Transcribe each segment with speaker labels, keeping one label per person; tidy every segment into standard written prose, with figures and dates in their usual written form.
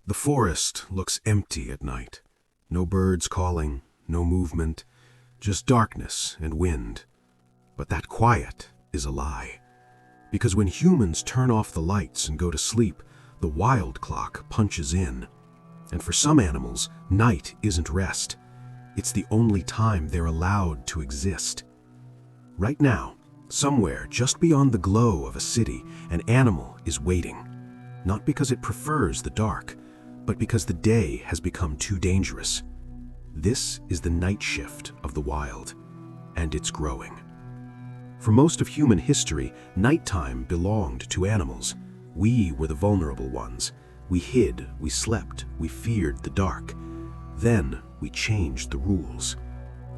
Speaker 1: The forest looks empty at night. No birds calling, no movement, just darkness and wind. But that quiet is a lie. Because when humans turn off the lights and go to sleep, the wild clock punches in. And for some animals, night isn't rest. It's the only time they're allowed to exist. Right now, somewhere just beyond the glow of a city, an animal is waiting. Not because it prefers the dark, but because the day has become too dangerous. This is the night shift of the wild, and it's growing. For most of human history, nighttime belonged to animals. We were the vulnerable ones. We hid, we slept, we feared the dark. Then we changed the rules.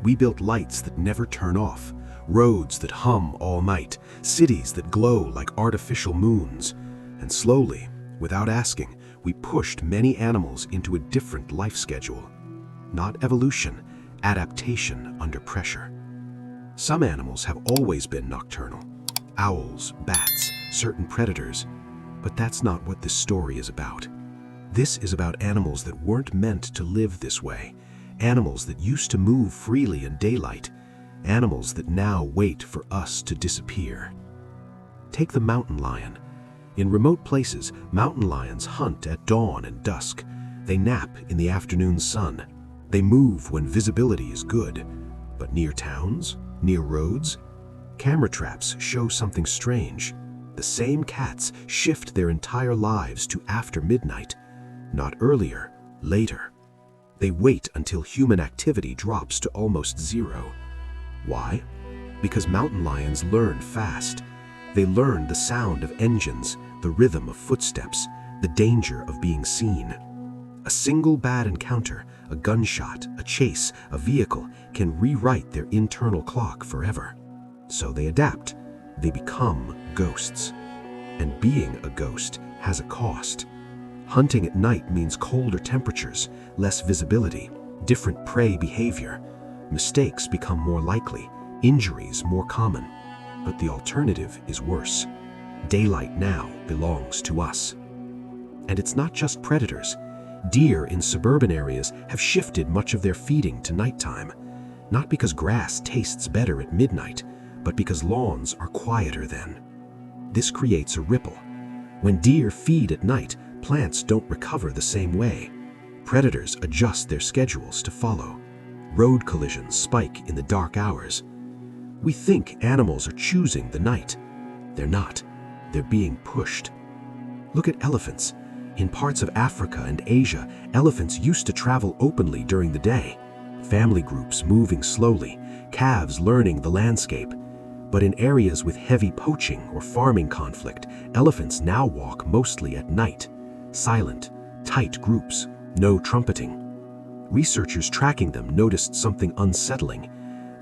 Speaker 1: We built lights that never turn off, roads that hum all night, cities that glow like artificial moons. And slowly, without asking, we pushed many animals into a different life schedule. Not evolution, adaptation under pressure. Some animals have always been nocturnal. Owls, bats, certain predators. But that's not what this story is about. This is about animals that weren't meant to live this way. Animals that used to move freely in daylight. Animals that now wait for us to disappear. Take the mountain lion. In remote places, mountain lions hunt at dawn and dusk. They nap in the afternoon sun. They move when visibility is good. But near towns, near roads, camera traps show something strange. The same cats shift their entire lives to after midnight. Not earlier, later. They wait until human activity drops to almost zero. Why? Because mountain lions learn fast. They learn the sound of engines, the rhythm of footsteps, the danger of being seen. A single bad encounter, a gunshot, a chase, a vehicle can rewrite their internal clock forever. So they adapt. They become ghosts. And being a ghost has a cost. Hunting at night means colder temperatures, less visibility, different prey behavior. Mistakes become more likely, injuries more common. But the alternative is worse. Daylight now belongs to us. And it's not just predators. Deer in suburban areas have shifted much of their feeding to nighttime. Not because grass tastes better at midnight, but because lawns are quieter then. This creates a ripple. When deer feed at night, plants don't recover the same way. Predators adjust their schedules to follow. Road collisions spike in the dark hours. We think animals are choosing the night. They're not. They're being pushed. Look at elephants. In parts of Africa and Asia, elephants used to travel openly during the day. Family groups moving slowly, calves learning the landscape. But in areas with heavy poaching or farming conflict, elephants now walk mostly at night. Silent, tight groups, no trumpeting. Researchers tracking them noticed something unsettling.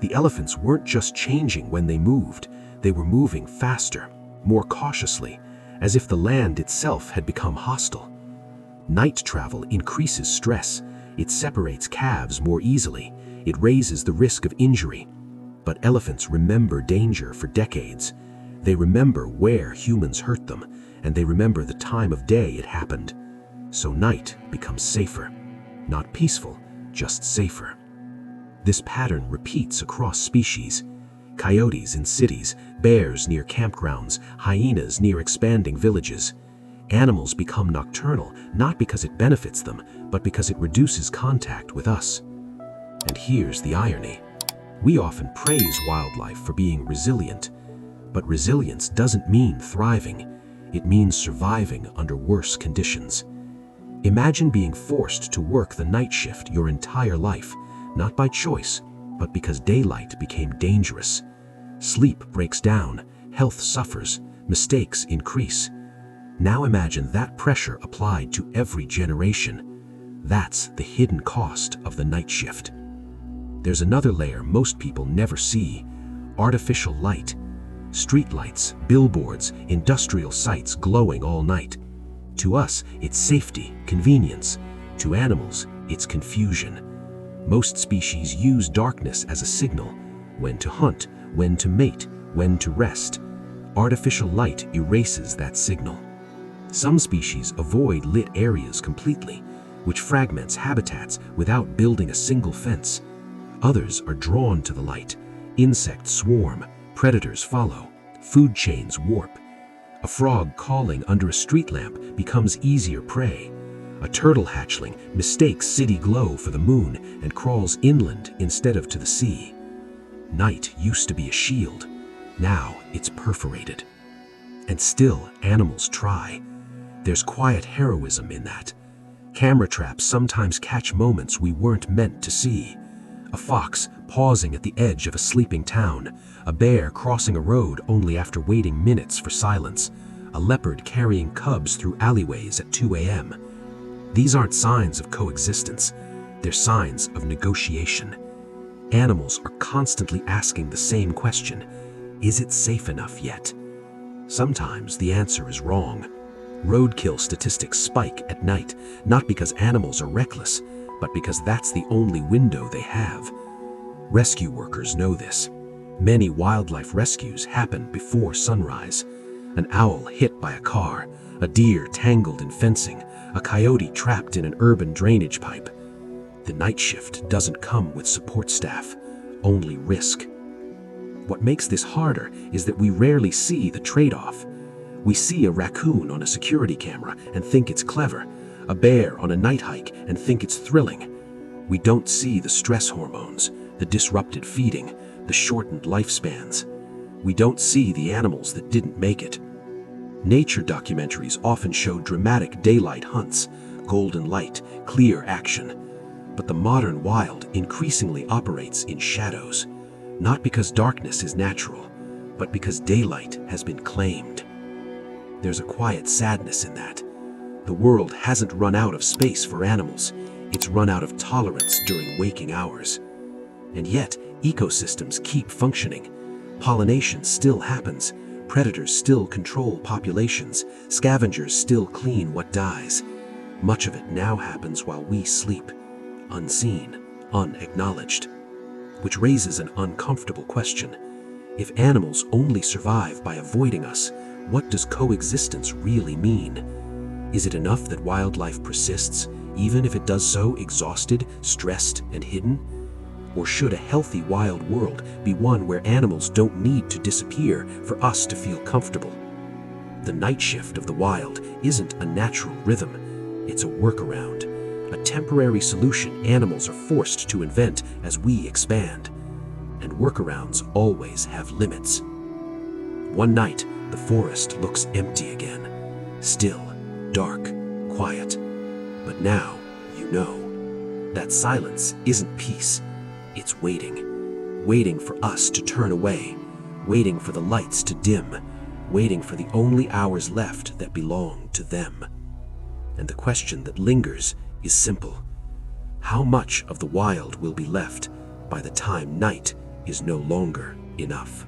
Speaker 1: The elephants weren't just changing when they moved, they were moving faster, more cautiously, as if the land itself had become hostile. Night travel increases stress. It separates calves more easily. It raises the risk of injury. But elephants remember danger for decades. They remember where humans hurt them, and they remember the time of day it happened. So night becomes safer. Not peaceful, just safer. This pattern repeats across species. Coyotes in cities, bears near campgrounds, hyenas near expanding villages. Animals become nocturnal not because it benefits them, but because it reduces contact with us. And here's the irony. We often praise wildlife for being resilient, but resilience doesn't mean thriving. It means surviving under worse conditions. Imagine being forced to work the night shift your entire life, not by choice, but because daylight became dangerous. Sleep breaks down, health suffers, mistakes increase. Now imagine that pressure applied to every generation. That's the hidden cost of the night shift. There's another layer most people never see: artificial light. Streetlights, billboards, industrial sites glowing all night. To us, it's safety, convenience. To animals, it's confusion. Most species use darkness as a signal: when to hunt, when to mate, when to rest. Artificial light erases that signal. Some species avoid lit areas completely, which fragments habitats without building a single fence. Others are drawn to the light. Insects swarm, predators follow, food chains warp. A frog calling under a street lamp becomes easier prey. A turtle hatchling mistakes city glow for the moon and crawls inland instead of to the sea. Night used to be a shield. Now it's perforated. And still animals try. There's quiet heroism in that. Camera traps sometimes catch moments we weren't meant to see. A fox pausing at the edge of a sleeping town, a bear crossing a road only after waiting minutes for silence, a leopard carrying cubs through alleyways at 2 a.m. These aren't signs of coexistence, they're signs of negotiation. Animals are constantly asking the same question: is it safe enough yet? Sometimes the answer is wrong. Roadkill statistics spike at night, not because animals are reckless, but because that's the only window they have. Rescue workers know this. Many wildlife rescues happen before sunrise. An owl hit by a car, a deer tangled in fencing, a coyote trapped in an urban drainage pipe. The night shift doesn't come with support staff, only risk. What makes this harder is that we rarely see the trade-off. We see a raccoon on a security camera and think it's clever, a bear on a night hike and think it's thrilling. We don't see the stress hormones, the disrupted feeding, the shortened lifespans. We don't see the animals that didn't make it. Nature documentaries often show dramatic daylight hunts, golden light, clear action. But the modern wild increasingly operates in shadows, not because darkness is natural, but because daylight has been claimed. There's a quiet sadness in that. The world hasn't run out of space for animals, it's run out of tolerance during waking hours. And yet, ecosystems keep functioning. Pollination still happens, predators still control populations, scavengers still clean what dies. Much of it now happens while we sleep, unseen, unacknowledged. Which raises an uncomfortable question. If animals only survive by avoiding us, what does coexistence really mean? Is it enough that wildlife persists, even if it does so exhausted, stressed, and hidden? Or should a healthy wild world be one where animals don't need to disappear for us to feel comfortable? The night shift of the wild isn't a natural rhythm, it's a workaround, a temporary solution animals are forced to invent as we expand. And workarounds always have limits. One night, the forest looks empty again. Still, dark, quiet. But now, you know. That silence isn't peace. It's waiting. Waiting for us to turn away. Waiting for the lights to dim. Waiting for the only hours left that belong to them. And the question that lingers is simple. How much of the wild will be left by the time night is no longer enough?